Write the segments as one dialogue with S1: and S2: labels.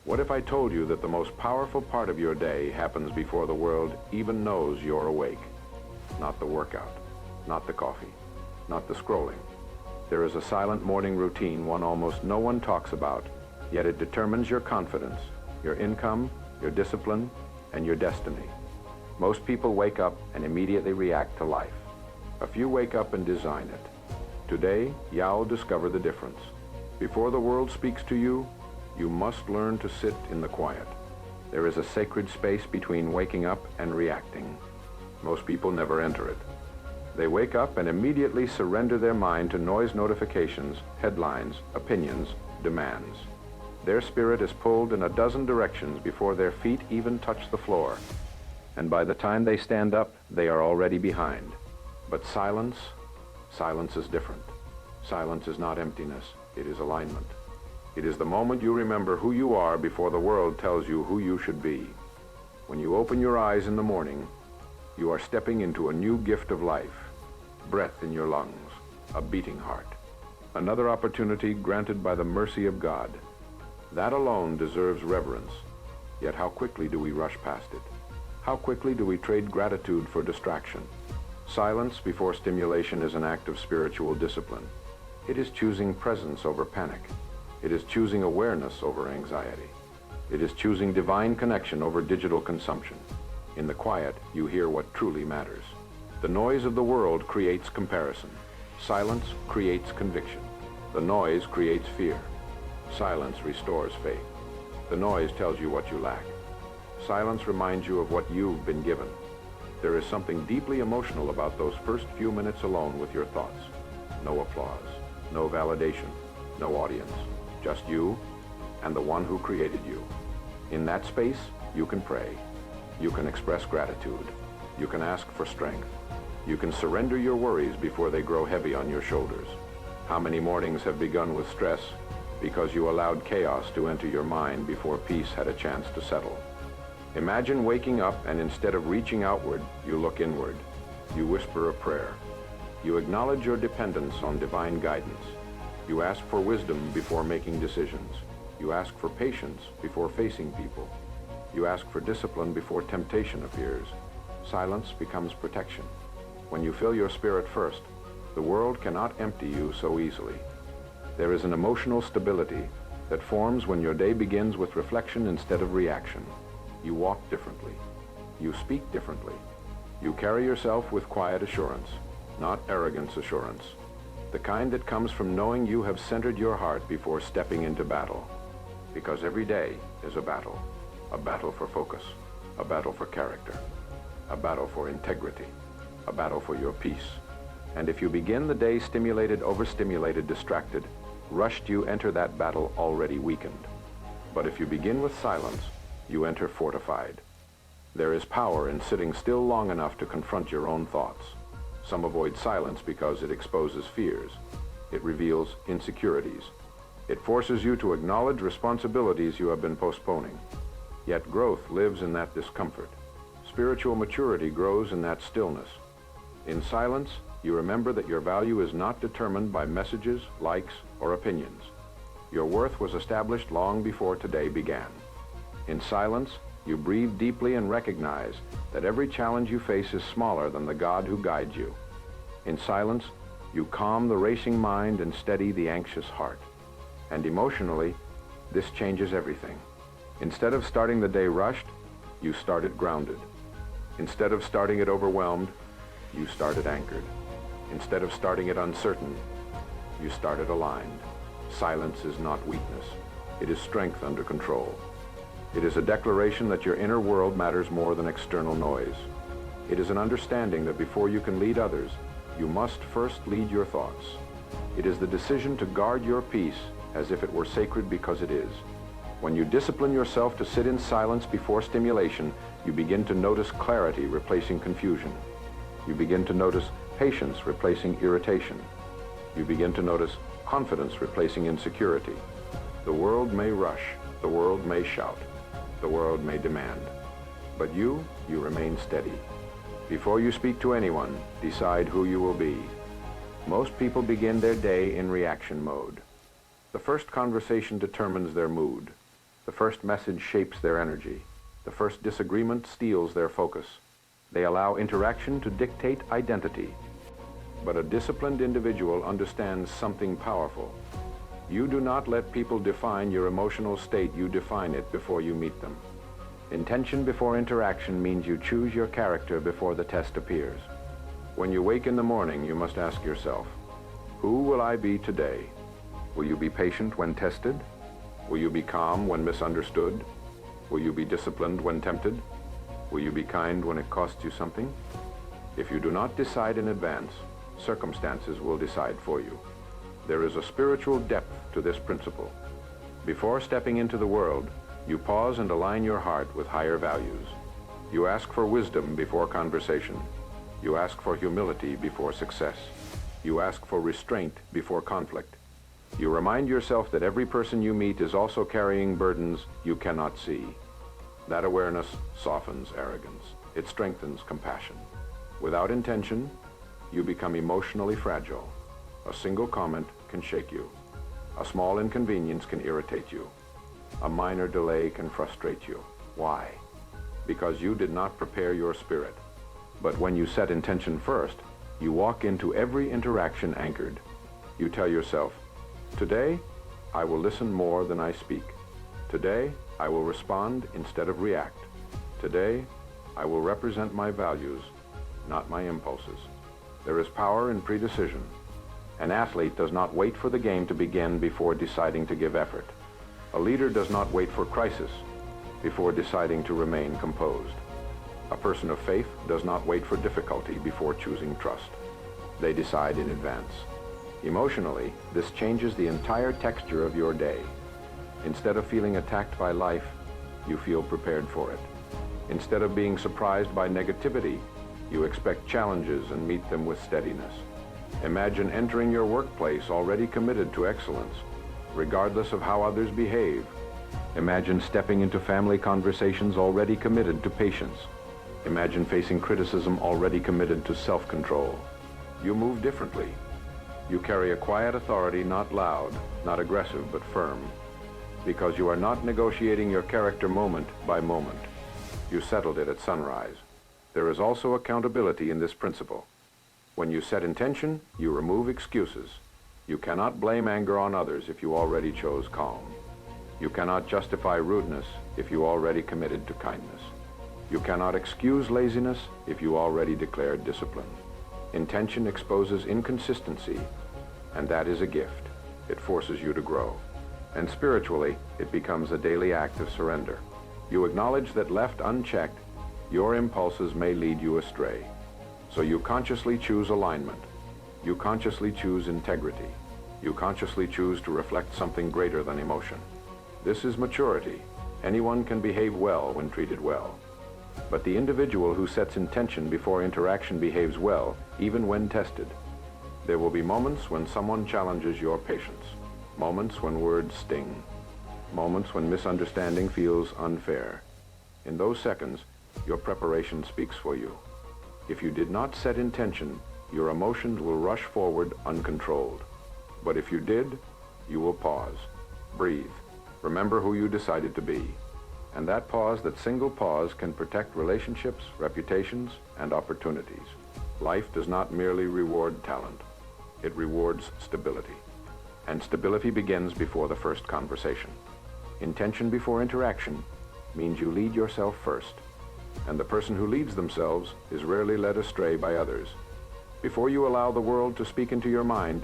S1: What if I told you that the most powerful part of your day happens before the world even knows you're awake? Not the workout, not the coffee, not the scrolling. There is a silent morning routine no one talks about, yet it determines your confidence, your income, your discipline, and your destiny. Most people wake up and immediately react to life. A few wake up and design it. Today, you'll discover the difference. Before the world speaks to you, you must learn to sit in the quiet. There is a sacred space between waking up and reacting. Most people never enter it. They wake up and immediately surrender their mind to noise notifications, headlines, opinions, demands. Their spirit is pulled in a dozen directions before their feet even touch the floor. And by the time they stand up, they are already behind. But silence is different. Silence is not emptiness, it is alignment. It is the moment you remember who you are before the world tells you who you should be. When you open your eyes in the morning, you are stepping into a new gift of life, breath in your lungs, a beating heart. Another opportunity granted by the mercy of God. That alone deserves reverence. Yet how quickly do we rush past it? How quickly do we trade gratitude for distraction? Silence before stimulation is an act of spiritual discipline. It is choosing presence over panic. It is choosing awareness over anxiety. It is choosing divine connection over digital consumption. In the quiet, you hear what truly matters. The noise of the world creates comparison. Silence creates conviction. The noise creates fear. Silence restores faith. The noise tells you what you lack. Silence reminds you of what you've been given. There is something deeply emotional about those first few minutes alone with your thoughts. No applause, no validation, no audience. Just you and the one who created you. In that space, you can pray. You can express gratitude. You can ask for strength. You can surrender your worries before they grow heavy on your shoulders. How many mornings have begun with stress because you allowed chaos to enter your mind before peace had a chance to settle? Imagine waking up and instead of reaching outward, you look inward. You whisper a prayer. You acknowledge your dependence on divine guidance. You ask for wisdom before making decisions. You ask for patience before facing people. You ask for discipline before temptation appears. Silence becomes protection. When you fill your spirit first, the world cannot empty you so easily. There is an emotional stability that forms when your day begins with reflection instead of reaction. You walk differently. You speak differently. You carry yourself with quiet assurance, not arrogance assurance. The kind that comes from knowing you have centered your heart before stepping into battle. Because every day is a battle for focus, a battle for character, a battle for integrity, a battle for your peace. And if you begin the day stimulated, overstimulated, distracted, rushed, you enter that battle already weakened. But if you begin with silence, you enter fortified. There is power in sitting still long enough to confront your own thoughts. Some avoid silence because it exposes fears. It reveals insecurities. It forces you to acknowledge responsibilities you have been postponing. Yet growth lives in that discomfort. Spiritual maturity grows in that stillness. In silence, you remember that your value is not determined by messages, likes, or opinions. Your worth was established long before today began. In silence, you breathe deeply and recognize that every challenge you face is smaller than the God who guides you. In silence, you calm the racing mind and steady the anxious heart. And emotionally, this changes everything. Instead of starting the day rushed, you start it grounded. Instead of starting it overwhelmed, you start it anchored. Instead of starting it uncertain, you start it aligned. Silence is not weakness. It is strength under control. It is a declaration that your inner world matters more than external noise. It is an understanding that before you can lead others, you must first lead your thoughts. It is the decision to guard your peace as if it were sacred because it is. When you discipline yourself to sit in silence before stimulation, you begin to notice clarity replacing confusion. You begin to notice patience replacing irritation. You begin to notice confidence replacing insecurity. The world may rush, the world may shout, the world may demand. But you remain steady. Before you speak to anyone, decide who you will be. Most people begin their day in reaction mode. The first conversation determines their mood. The first message shapes their energy. The first disagreement steals their focus. They allow interaction to dictate identity. But a disciplined individual understands something powerful. You do not let people define your emotional state. You define it before you meet them. Intention before interaction means you choose your character before the test appears. When you wake in the morning, you must ask yourself, who will I be today? Will you be patient when tested? Will you be calm when misunderstood? Will you be disciplined when tempted? Will you be kind when it costs you something? If you do not decide in advance, circumstances will decide for you. There is a spiritual depth to this principle. Before stepping into the world, you pause and align your heart with higher values. You ask for wisdom before conversation. You ask for humility before success. You ask for restraint before conflict. You remind yourself that every person you meet is also carrying burdens you cannot see. That awareness softens arrogance. It strengthens compassion. Without intention, you become emotionally fragile. A single comment can shake you. A small inconvenience can irritate you. A minor delay can frustrate you. Why? Because you did not prepare your spirit. But when you set intention first, you walk into every interaction anchored. You tell yourself, today, I will listen more than I speak. Today, I will respond instead of react. Today, I will represent my values, not my impulses. There is power in predecision. An athlete does not wait for the game to begin before deciding to give effort. A leader does not wait for crisis before deciding to remain composed. A person of faith does not wait for difficulty before choosing trust. They decide in advance. Emotionally, this changes the entire texture of your day. Instead of feeling attacked by life, you feel prepared for it. Instead of being surprised by negativity, you expect challenges and meet them with steadiness. Imagine entering your workplace already committed to excellence, regardless of how others behave. Imagine stepping into family conversations already committed to patience. Imagine facing criticism already committed to self-control. You move differently. You carry a quiet authority, not loud, not aggressive, but firm. Because you are not negotiating your character moment by moment. You settled it at sunrise. There is also accountability in this principle. When you set intention, you remove excuses. You cannot blame anger on others if you already chose calm. You cannot justify rudeness if you already committed to kindness. You cannot excuse laziness if you already declared discipline. Intention exposes inconsistency, and that is a gift. It forces you to grow. And spiritually, it becomes a daily act of surrender. You acknowledge that left unchecked, your impulses may lead you astray. So you consciously choose alignment. You consciously choose integrity. You consciously choose to reflect something greater than emotion. This is maturity. Anyone can behave well when treated well. But the individual who sets intention before interaction behaves well, even when tested. There will be moments when someone challenges your patience. Moments when words sting. Moments when misunderstanding feels unfair. In those seconds, your preparation speaks for you. If you did not set intention, your emotions will rush forward uncontrolled. But if you did, you will pause, breathe, remember who you decided to be. And that pause, that single pause, can protect relationships, reputations, and opportunities. Life does not merely reward talent. It rewards stability. And stability begins before the first conversation. Intention before interaction means you lead yourself first. And the person who leads themselves is rarely led astray by others. Before you allow the world to speak into your mind,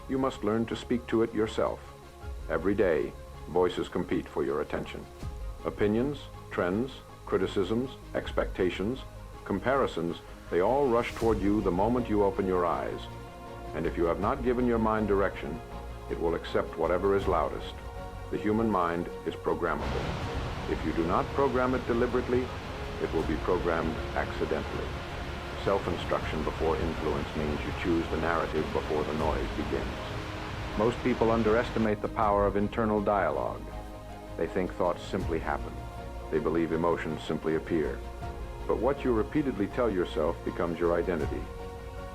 S1: you must learn to speak to it yourself. Every day, voices compete for your attention. Opinions, trends, criticisms, expectations, comparisons, they all rush toward you the moment you open your eyes. And if you have not given your mind direction, it will accept whatever is loudest. The human mind is programmable. If you do not program it deliberately, it will be programmed accidentally. Self-instruction before influence means you choose the narrative before the noise begins. Most people underestimate the power of internal dialogue. They think thoughts simply happen. They believe emotions simply appear. But what you repeatedly tell yourself becomes your identity.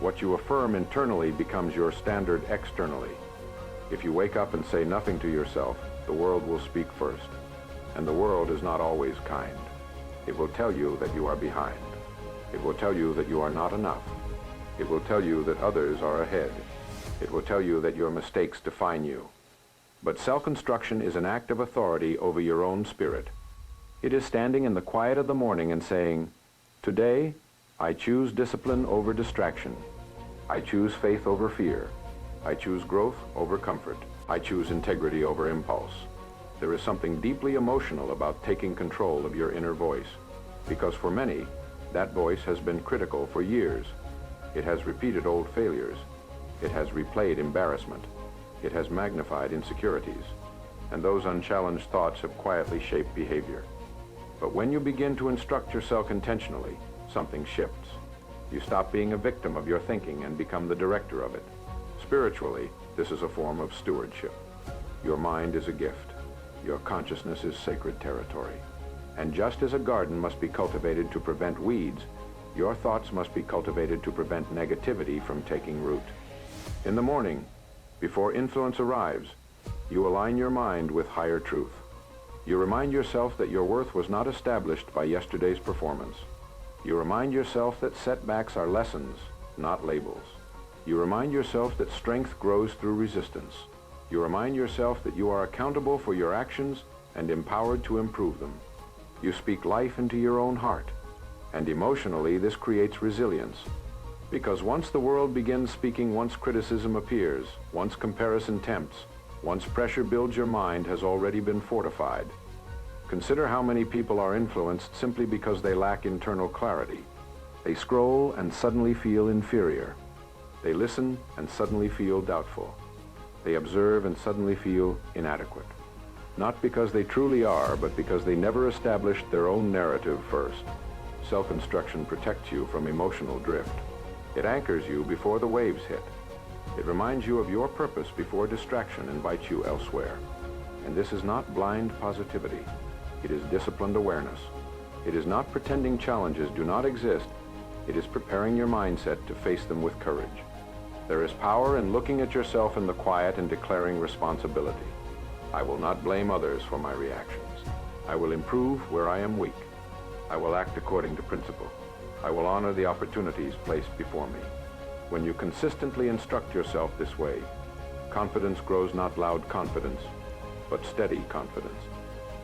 S1: What you affirm internally becomes your standard externally. If you wake up and say nothing to yourself, the world will speak first. And the world is not always kind. It will tell you that you are behind. It will tell you that you are not enough. It will tell you that others are ahead. It will tell you that your mistakes define you. But self-instruction is an act of authority over your own spirit. It is standing in the quiet of the morning and saying, "Today, I choose discipline over distraction. I choose faith over fear. I choose growth over comfort. I choose integrity over impulse." There is something deeply emotional about taking control of your inner voice, because for many, that voice has been critical for years. It has repeated old failures. It has replayed embarrassment. It has magnified insecurities. And those unchallenged thoughts have quietly shaped behavior. But when you begin to instruct yourself intentionally, something shifts. You stop being a victim of your thinking and become the director of it. Spiritually, this is a form of stewardship. Your mind is a gift. Your consciousness is sacred territory. And just as a garden must be cultivated to prevent weeds, your thoughts must be cultivated to prevent negativity from taking root. In the morning, before influence arrives, you align your mind with higher truth. You remind yourself that your worth was not established by yesterday's performance. You remind yourself that setbacks are lessons, not labels. You remind yourself that strength grows through resistance. You remind yourself that you are accountable for your actions and empowered to improve them. You speak life into your own heart. And emotionally, this creates resilience. Because once the world begins speaking, once criticism appears, once comparison tempts, once pressure builds, your mind has already been fortified. Consider how many people are influenced simply because they lack internal clarity. They scroll and suddenly feel inferior. They listen and suddenly feel doubtful. They observe and suddenly feel inadequate. Not because they truly are, but because they never established their own narrative first. Self-instruction protects you from emotional drift. It anchors you before the waves hit. It reminds you of your purpose before distraction invites you elsewhere. And this is not blind positivity. It is disciplined awareness. It is not pretending challenges do not exist. It is preparing your mindset to face them with courage. There is power in looking at yourself in the quiet and declaring responsibility. I will not blame others for my reactions. I will improve where I am weak. I will act according to principle. I will honor the opportunities placed before me. When you consistently instruct yourself this way, confidence grows, not loud confidence, but steady confidence.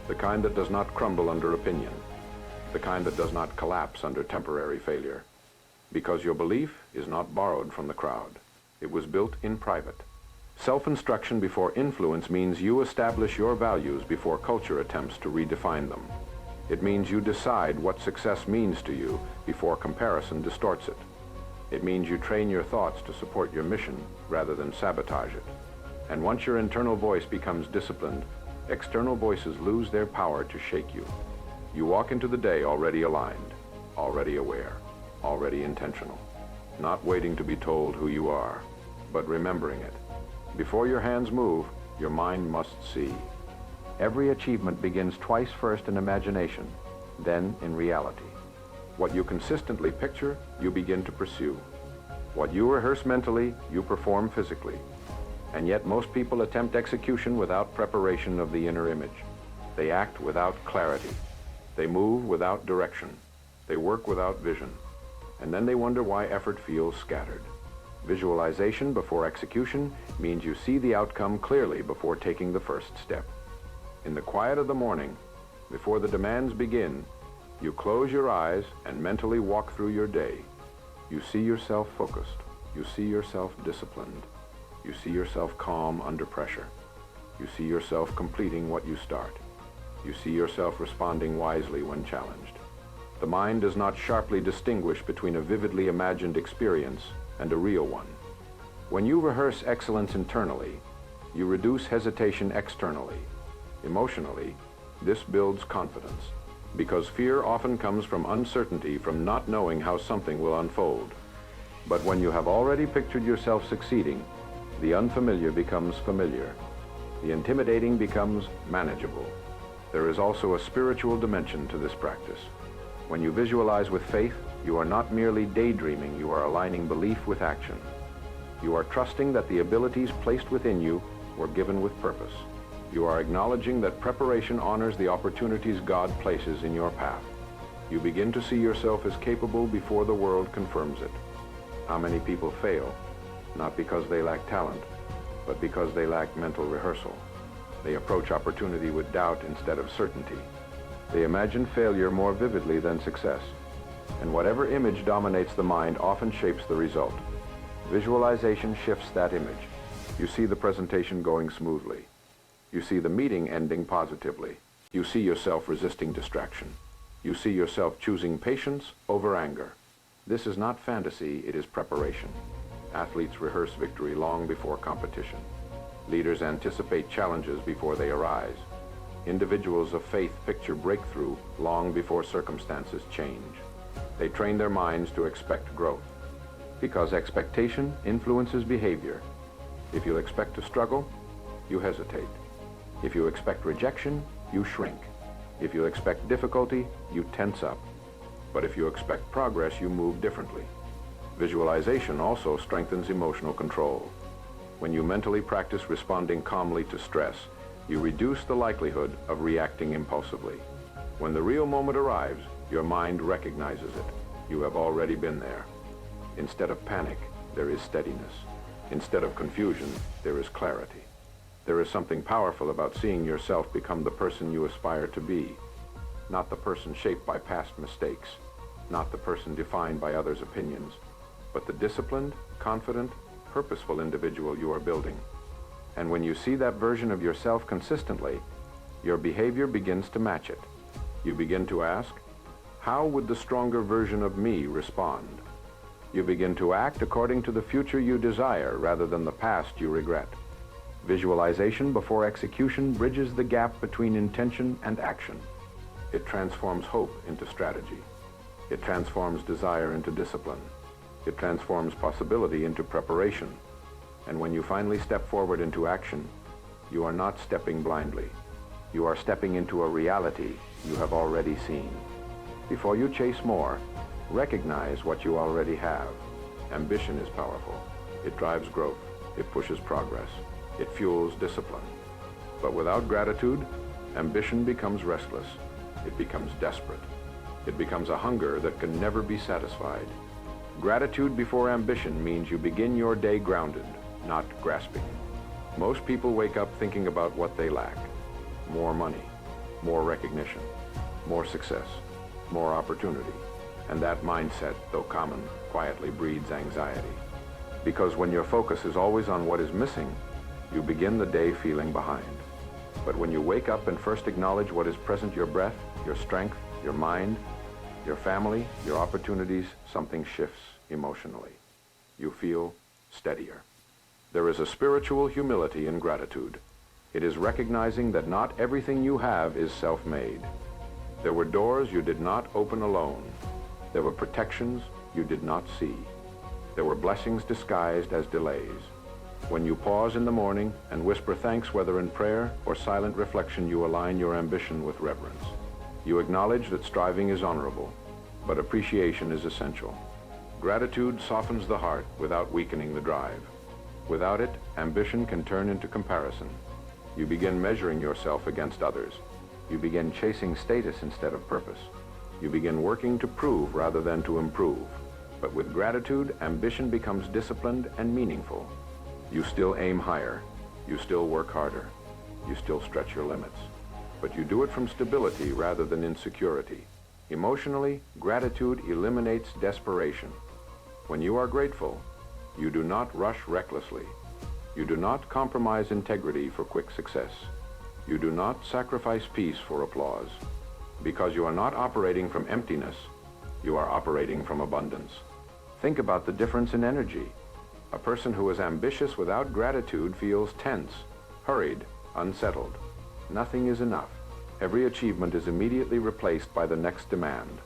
S1: The kind that does not crumble under opinion. The kind that does not collapse under temporary failure. Because your belief is not borrowed from the crowd. It was built in private. Self-instruction before influence means you establish your values before culture attempts to redefine them. It means you decide what success means to you before comparison distorts it. It means you train your thoughts to support your mission rather than sabotage it. And once your internal voice becomes disciplined, external voices lose their power to shake you. You walk into the day already aligned, already aware, already intentional, not waiting to be told who you are, but remembering it. Before your hands move, your mind must see. Every achievement begins twice, first in imagination, then in reality. What you consistently picture, you begin to pursue. What you rehearse mentally, you perform physically. And yet most people attempt execution without preparation of the inner image. They act without clarity. They move without direction. They work without vision. And then they wonder why effort feels scattered. Visualization before execution means you see the outcome clearly before taking the first step. In the quiet of the morning, before the demands begin, you close your eyes and mentally walk through your day. You see yourself focused. You see yourself disciplined. You see yourself calm under pressure. You see yourself completing what you start. You see yourself responding wisely when challenged. The mind does not sharply distinguish between a vividly imagined experience and a real one. When you rehearse excellence internally, you reduce hesitation externally. Emotionally, this builds confidence, because fear often comes from uncertainty, from not knowing how something will unfold. But when you have already pictured yourself succeeding, the unfamiliar becomes familiar. The intimidating becomes manageable. There is also a spiritual dimension to this practice. When you visualize with faith, you are not merely daydreaming, you are aligning belief with action. You are trusting that the abilities placed within you were given with purpose. You are acknowledging that preparation honors the opportunities God places in your path. You begin to see yourself as capable before the world confirms it. How many people fail? Not because they lack talent, but because they lack mental rehearsal. They approach opportunity with doubt instead of certainty. They imagine failure more vividly than success. And whatever image dominates the mind often shapes the result. Visualization shifts that image. You see the presentation going smoothly. You see the meeting ending positively. You see yourself resisting distraction. You see yourself choosing patience over anger. This is not fantasy, it is preparation. Athletes rehearse victory long before competition. Leaders anticipate challenges before they arise. Individuals of faith picture breakthrough long before circumstances change. They train their minds to expect growth, because expectation influences behavior. If you expect to struggle, you hesitate. If you expect rejection, you shrink. If you expect difficulty, you tense up. But if you expect progress, you move differently. Visualization also strengthens emotional control. When you mentally practice responding calmly to stress, you reduce the likelihood of reacting impulsively. When the real moment arrives, your mind recognizes it. You have already been there. Instead of panic, there is steadiness. Instead of confusion, there is clarity. There is something powerful about seeing yourself become the person you aspire to be, not the person shaped by past mistakes, not the person defined by others' opinions, but the disciplined, confident, purposeful individual you are building. And when you see that version of yourself consistently, your behavior begins to match it. You begin to ask, how would the stronger version of me respond? You begin to act according to the future you desire rather than the past you regret. Visualization before execution bridges the gap between intention and action. It transforms hope into strategy. It transforms desire into discipline. It transforms possibility into preparation. And when you finally step forward into action, you are not stepping blindly. You are stepping into a reality you have already seen. Before you chase more, recognize what you already have. Ambition is powerful. It drives growth. It pushes progress. It fuels discipline. But without gratitude, ambition becomes restless. It becomes desperate. It becomes a hunger that can never be satisfied. Gratitude before ambition means you begin your day grounded, not grasping. Most people wake up thinking about what they lack. More money, more recognition, more success, more opportunity. And that mindset, though common, quietly breeds anxiety. Because when your focus is always on what is missing, you begin the day feeling behind. But when you wake up and first acknowledge what is present, your breath, your strength, your mind, your family, your opportunities, something shifts emotionally. You feel steadier. There is a spiritual humility in gratitude. It is recognizing that not everything you have is self-made. There were doors you did not open alone. There were protections you did not see. There were blessings disguised as delays. When you pause in the morning and whisper thanks, whether in prayer or silent reflection, you align your ambition with reverence. You acknowledge that striving is honorable, but appreciation is essential. Gratitude softens the heart without weakening the drive. Without it, ambition can turn into comparison. You begin measuring yourself against others. You begin chasing status instead of purpose. You begin working to prove rather than to improve. But with gratitude, ambition becomes disciplined and meaningful. You still aim higher. You still work harder. You still stretch your limits. But you do it from stability rather than insecurity. Emotionally, gratitude eliminates desperation. When you are grateful, you do not rush recklessly. You do not compromise integrity for quick success. You do not sacrifice peace for applause. Because you are not operating from emptiness, you are operating from abundance. Think about the difference in energy. A person who is ambitious without gratitude feels tense, hurried, unsettled. Nothing is enough. Every achievement is immediately replaced by the next demand.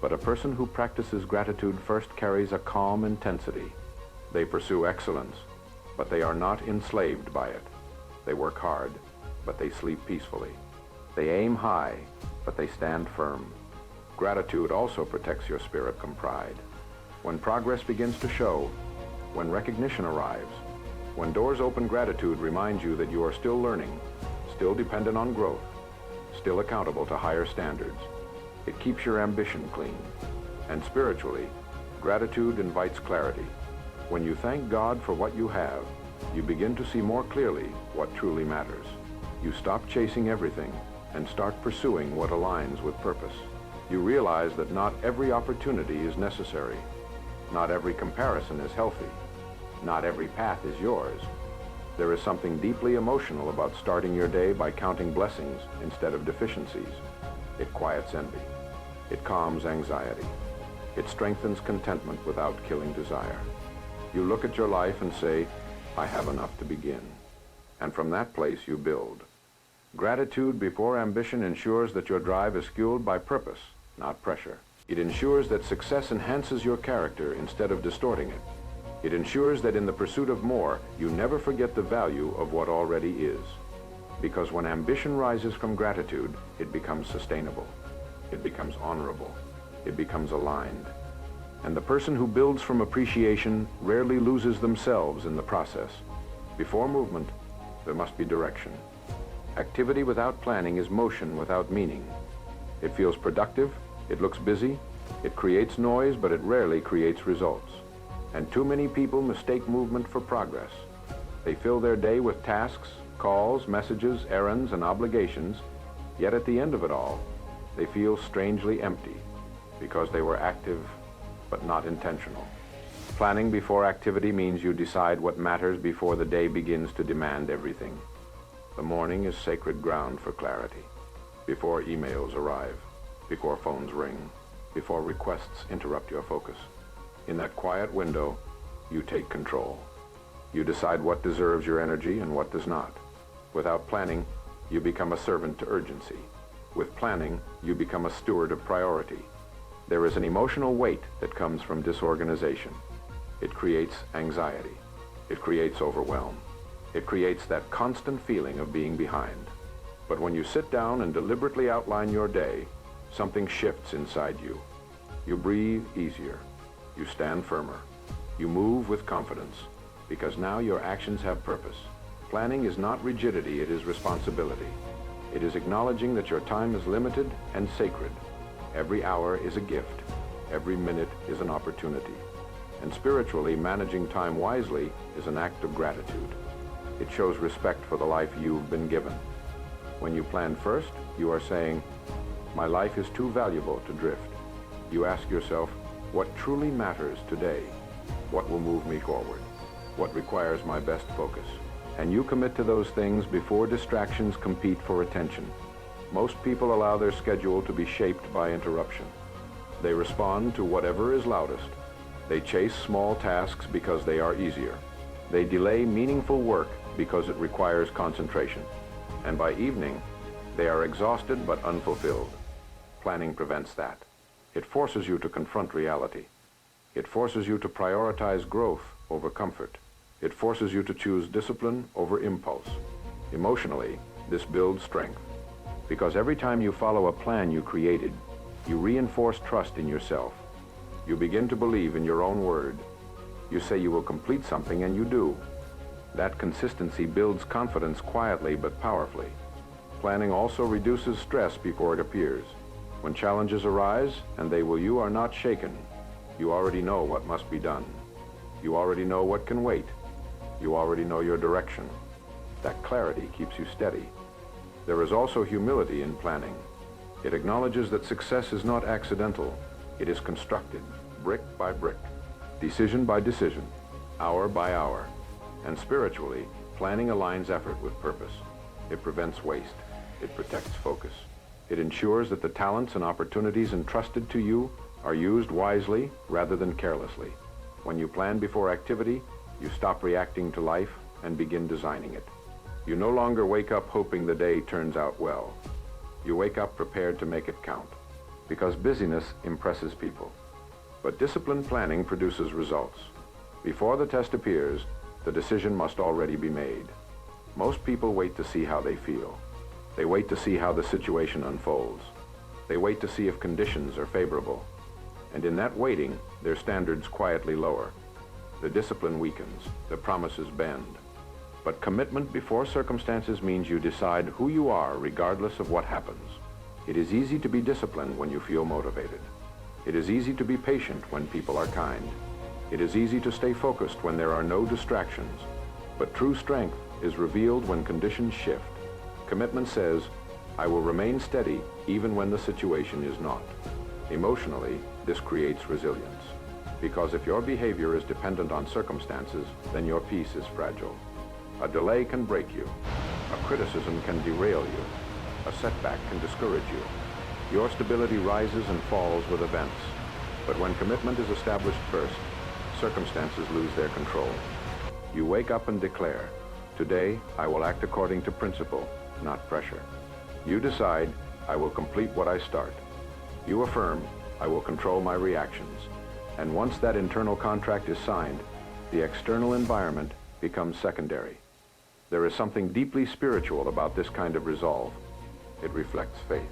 S1: But a person who practices gratitude first carries a calm intensity. They pursue excellence, but they are not enslaved by it. They work hard, but they sleep peacefully. They aim high, but they stand firm. Gratitude also protects your spirit from pride. When progress begins to show, when recognition arrives, when doors open, gratitude reminds you that you are still learning, still still dependent on growth, still accountable to higher standards. It keeps your ambition clean. And spiritually, gratitude invites clarity. When you thank God for what you have, you begin to see more clearly what truly matters. You stop chasing everything and start pursuing what aligns with purpose. You realize that not every opportunity is necessary. Not every comparison is healthy. Not every path is yours. There is something deeply emotional about starting your day by counting blessings instead of deficiencies. It quiets envy. It calms anxiety. It strengthens contentment without killing desire. You look at your life and say, I have enough to begin. And from that place you build. Gratitude before ambition ensures that your drive is fueled by purpose, not pressure. It ensures that success enhances your character instead of distorting it. It ensures that in the pursuit of more, you never forget the value of what already is. Because when ambition rises from gratitude, it becomes sustainable. It becomes honorable. It becomes aligned. And the person who builds from appreciation rarely loses themselves in the process. Before movement, there must be direction. Activity without planning is motion without meaning. It feels productive, it looks busy, it creates noise, but it rarely creates results. And too many people mistake movement for progress. They fill their day with tasks, calls, messages, errands, and obligations, yet at the end of it all, they feel strangely empty because they were active but not intentional. Planning before activity means you decide what matters before the day begins to demand everything. The morning is sacred ground for clarity. Before emails arrive, before phones ring, before requests interrupt your focus. In that quiet window, you take control. You decide what deserves your energy and what does not. Without planning, you become a servant to urgency. With planning, you become a steward of priority. There is an emotional weight that comes from disorganization. It creates anxiety. It creates overwhelm. It creates that constant feeling of being behind. But when you sit down and deliberately outline your day, something shifts inside you. You breathe easier. You stand firmer. You move with confidence, because now your actions have purpose. Planning is not rigidity, it is responsibility. It is acknowledging that your time is limited and sacred. Every hour is a gift. Every minute is an opportunity. And spiritually, managing time wisely is an act of gratitude. It shows respect for the life you've been given. When you plan first, you are saying, my life is too valuable to drift. You ask yourself, what truly matters today? What will move me forward? What requires my best focus? And you commit to those things before distractions compete for attention. Most people allow their schedule to be shaped by interruption. They respond to whatever is loudest. They chase small tasks because they are easier. They delay meaningful work because it requires concentration. And by evening, they are exhausted but unfulfilled. Planning prevents that. It forces you to confront reality. It forces you to prioritize growth over comfort. It forces you to choose discipline over impulse. Emotionally, this builds strength. Because every time you follow a plan you created, you reinforce trust in yourself. You begin to believe in your own word. You say you will complete something, and you do. That consistency builds confidence quietly but powerfully. Planning also reduces stress before it appears. When challenges arise, and you are not shaken, you already know what must be done. You already know what can wait. You already know your direction. That clarity keeps you steady. There is also humility in planning. It acknowledges that success is not accidental. It is constructed, brick by brick, decision by decision, hour by hour. And spiritually, planning aligns effort with purpose. It prevents waste. It protects focus. It ensures that the talents and opportunities entrusted to you are used wisely rather than carelessly. When you plan before activity, you stop reacting to life and begin designing it. You no longer wake up hoping the day turns out well. You wake up prepared to make it count, because busyness impresses people. But disciplined planning produces results. Before the test appears, the decision must already be made. Most people wait to see how they feel. They wait to see how the situation unfolds. They wait to see if conditions are favorable. And in that waiting, their standards quietly lower. The discipline weakens. The promises bend. But commitment before circumstances means you decide who you are regardless of what happens. It is easy to be disciplined when you feel motivated. It is easy to be patient when people are kind. It is easy to stay focused when there are no distractions. But true strength is revealed when conditions shift. Commitment says, I will remain steady even when the situation is not. Emotionally, this creates resilience. Because if your behavior is dependent on circumstances, then your peace is fragile. A delay can break you. A criticism can derail you. A setback can discourage you. Your stability rises and falls with events. But when commitment is established first, circumstances lose their control. You wake up and declare, today I will act according to principle, not pressure. You decide, I will complete what I start. You affirm, I will control my reactions. And once that internal contract is signed, the external environment becomes secondary. There is something deeply spiritual about this kind of resolve. It reflects faith.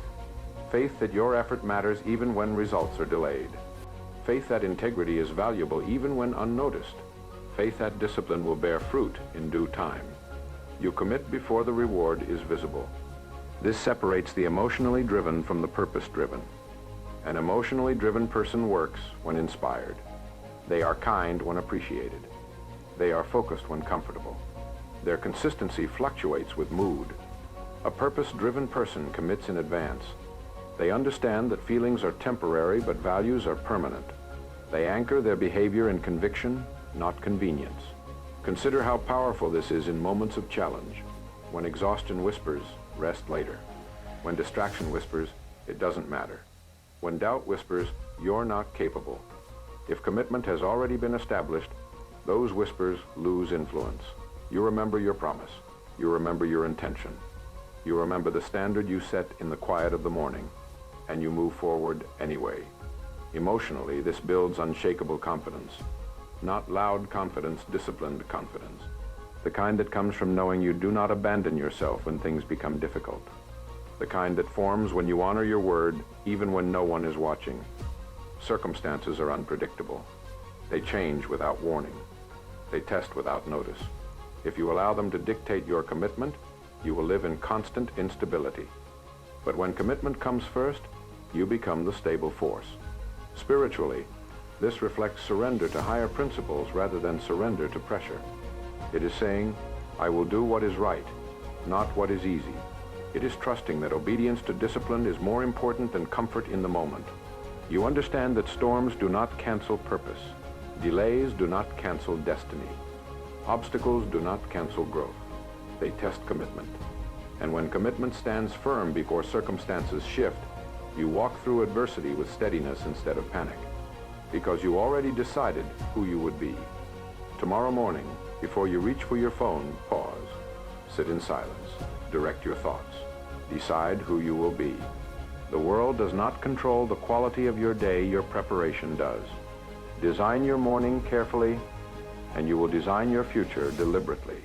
S1: Faith that your effort matters even when results are delayed. Faith that integrity is valuable even when unnoticed. Faith that discipline will bear fruit in due time. You commit before the reward is visible. This separates the emotionally driven from the purpose-driven. An emotionally driven person works when inspired. They are kind when appreciated. They are focused when comfortable. Their consistency fluctuates with mood. A purpose-driven person commits in advance. They understand that feelings are temporary but values are permanent. They anchor their behavior in conviction, not convenience. Consider how powerful this is in moments of challenge. When exhaustion whispers, rest later. When distraction whispers, it doesn't matter. When doubt whispers, you're not capable. If commitment has already been established, those whispers lose influence. You remember your promise. You remember your intention. You remember the standard you set in the quiet of the morning, and you move forward anyway. Emotionally, this builds unshakable confidence. Not loud confidence, disciplined confidence. The kind that comes from knowing you do not abandon yourself when things become difficult. The kind that forms when you honor your word, even when no one is watching. Circumstances are unpredictable. They change without warning. They test without notice. If you allow them to dictate your commitment, you will live in constant instability. But when commitment comes first, you become the stable force. Spiritually, this reflects surrender to higher principles rather than surrender to pressure. It is saying, I will do what is right, not what is easy. It is trusting that obedience to discipline is more important than comfort in the moment. You understand that storms do not cancel purpose. Delays do not cancel destiny. Obstacles do not cancel growth. They test commitment. And when commitment stands firm before circumstances shift, you walk through adversity with steadiness instead of panic, because you already decided who you would be. Tomorrow morning, before you reach for your phone, pause. Sit in silence. Direct your thoughts. Decide who you will be. The world does not control the quality of your day, your preparation does. Design your morning carefully, and you will design your future deliberately.